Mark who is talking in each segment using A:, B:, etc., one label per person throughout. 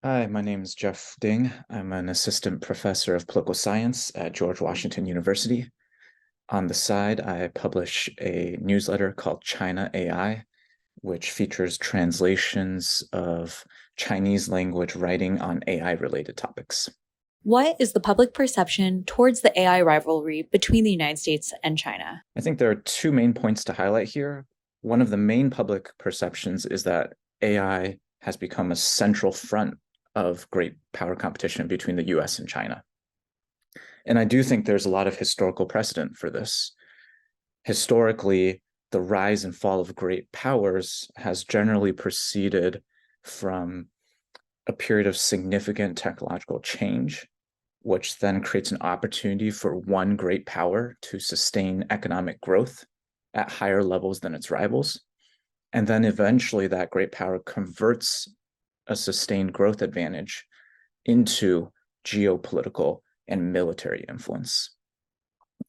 A: Hi, my name is Jeff Ding. I'm an assistant professor of political science at George Washington University. On the side, I publish a newsletter called China AI, which features translations of Chinese language writing on AI related topics.
B: What is the public perception towards the AI rivalry between the United States and China?
A: I think there are two main points to highlight here. One of the main public perceptions is that AI has become a central front of great power competition between the US and China. And I do think there's a lot of historical precedent for this. Historically, the rise and fall of great powers has generally proceeded from a period of significant technological change, which then creates an opportunity for one great power to sustain economic growth at higher levels than its rivals. And then eventually that great power converts a sustained growth advantage into geopolitical and military influence.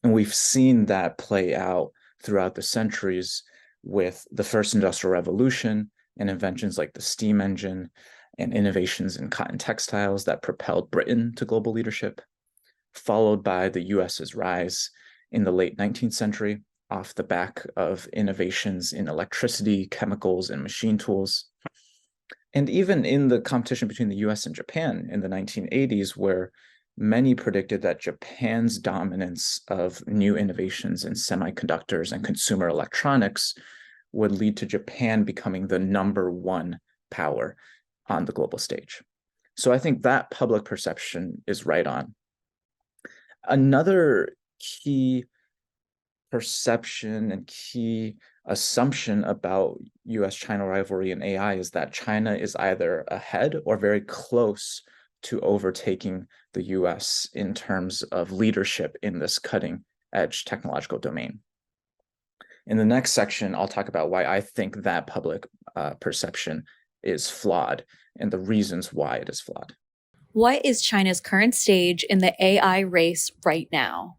A: And we've seen that play out throughout the centuries with the first industrial revolution and inventions like the steam engine and innovations in cotton textiles that propelled Britain to global leadership, followed by the US's rise in the late 19th century off the back of innovations in electricity, chemicals, and machine tools. And even in the competition between the US and Japan in the 1980s, where many predicted that Japan's dominance of new innovations in semiconductors and consumer electronics would lead to Japan becoming the number one power on the global stage. So I think that public perception is right on. Another key perception and key assumption about US China rivalry and AI is that China is either ahead or very close to overtaking the US in terms of leadership in this cutting edge technological domain. In the next section, I'll talk about why I think that public perception is flawed and the reasons why it is flawed.
B: What is China's current stage in the AI race right now?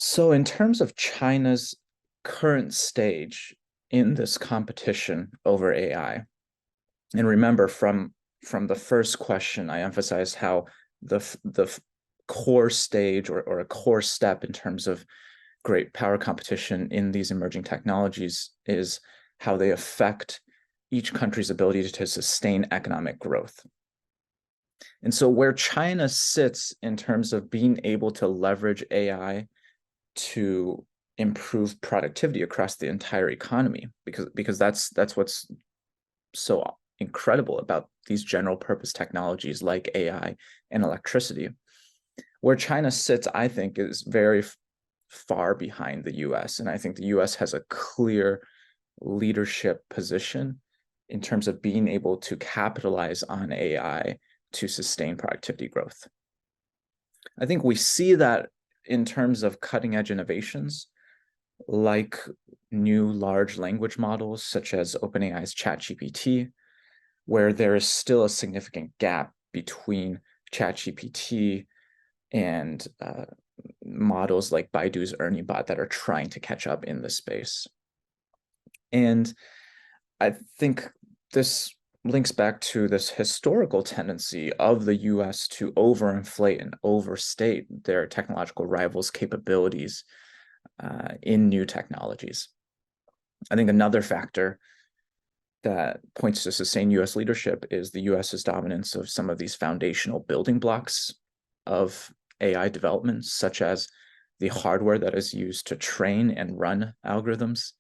A: So, in terms of China's current stage in this competition over AI, and remember from the first question, I emphasized how the core stage or a core step in terms of great power competition in these emerging technologies is how they affect each country's ability to sustain economic growth. And so where China sits in terms of being able to leverage AI to improve productivity across the entire economy, because that's what's so incredible about these general purpose technologies like AI and electricity. Where China sits, I think, is very far behind the US. And I think the US has a clear leadership position in terms of being able to capitalize on AI to sustain productivity growth. I think we see that in terms of cutting edge innovations like new large language models such as OpenAI's ChatGPT, where there is still a significant gap between ChatGPT and models like Baidu's Ernie Bot that are trying to catch up in this space. And I think this links back to this historical tendency of the US to overinflate and overstate their technological rivals' capabilities in new technologies. I think another factor that points to sustained US leadership is the US's dominance of some of these foundational building blocks of AI development, such as the hardware that is used to train and run algorithms,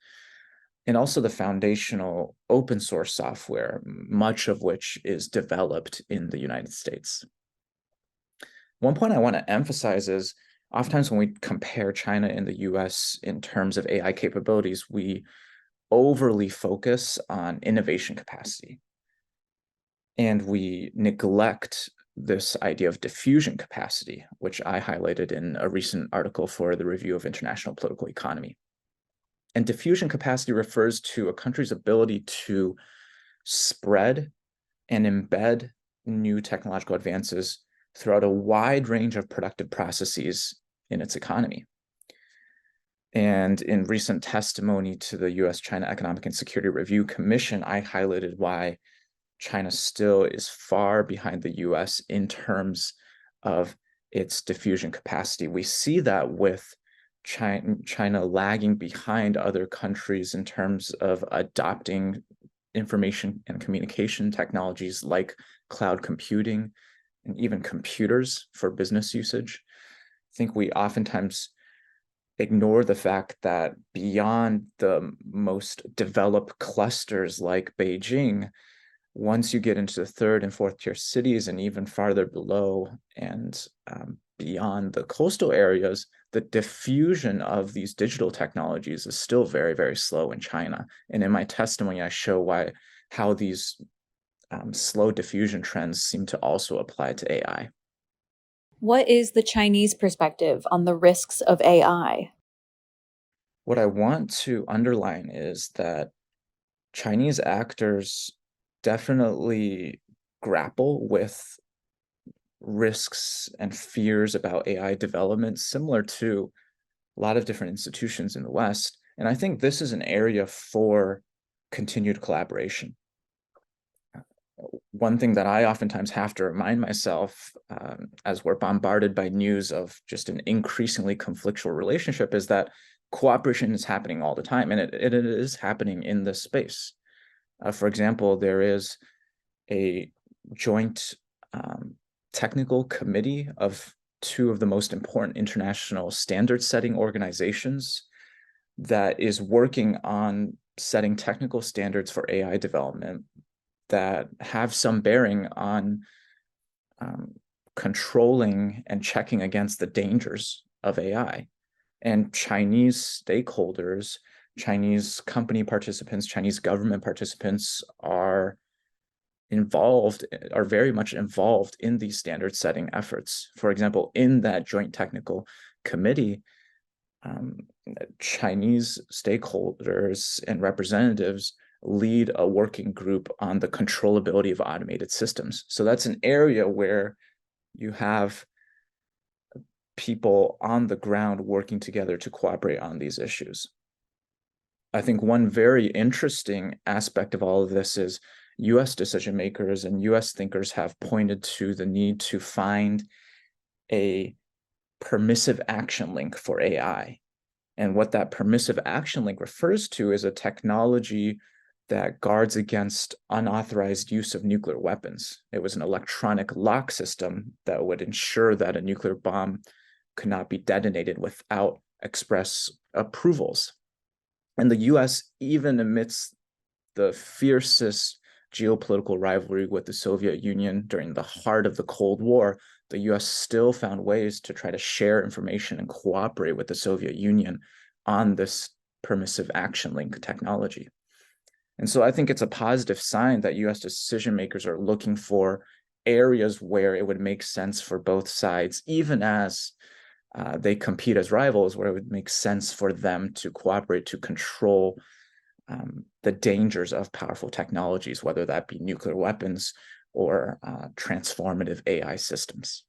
A: and also the foundational open source software, much of which is developed in the United States. One point I want to emphasize is oftentimes when we compare China and the US in terms of AI capabilities, we overly focus on innovation capacity. And we neglect this idea of diffusion capacity, which I highlighted in a recent article for the Review of International Political Economy. And diffusion capacity refers to a country's ability to spread and embed new technological advances throughout a wide range of productive processes in its economy. And in recent testimony to the U.S. China Economic and Security Review Commission, I highlighted why China still is far behind the US in terms of its diffusion capacity. We see that with China lagging behind other countries in terms of adopting information and communication technologies like cloud computing and even computers for business usage. I think we oftentimes ignore the fact that beyond the most developed clusters like Beijing, once you get into the third and fourth tier cities and even farther below and beyond the coastal areas, the diffusion of these digital technologies is still very, very slow in China. And in my testimony, I show how these slow diffusion trends seem to also apply to AI.
B: What is the Chinese perspective on the risks of AI?
A: What I want to underline is that Chinese actors definitely grapple with risks and fears about AI development, similar to a lot of different institutions in the West. And I think this is an area for continued collaboration. One thing that I oftentimes have to remind myself as we're bombarded by news of just an increasingly conflictual relationship is that cooperation is happening all the time, and it is happening in this space. For example, there is a joint technical committee of two of the most important international standard setting organizations that is working on setting technical standards for AI development that have some bearing on controlling and checking against the dangers of AI. And Chinese stakeholders, Chinese company participants, Chinese government participants are very much involved in these standard setting efforts. For example, in that joint technical committee, Chinese stakeholders and representatives lead a working group on the controllability of automated systems. So that's an area where you have people on the ground working together to cooperate on these issues. I think one very interesting aspect of all of this is US decision makers and US thinkers have pointed to the need to find a permissive action link for AI. And what that permissive action link refers to is a technology that guards against unauthorized use of nuclear weapons. It was an electronic lock system that would ensure that a nuclear bomb could not be detonated without express approvals. And the US, even amidst the fiercest geopolitical rivalry with the Soviet Union during the heart of the Cold War, the US still found ways to try to share information and cooperate with the Soviet Union on this permissive action link technology. And so I think it's a positive sign that US decision makers are looking for areas where it would make sense for both sides, even as they compete as rivals, where it would make sense for them to cooperate to control the dangers of powerful technologies, whether that be nuclear weapons or transformative AI systems.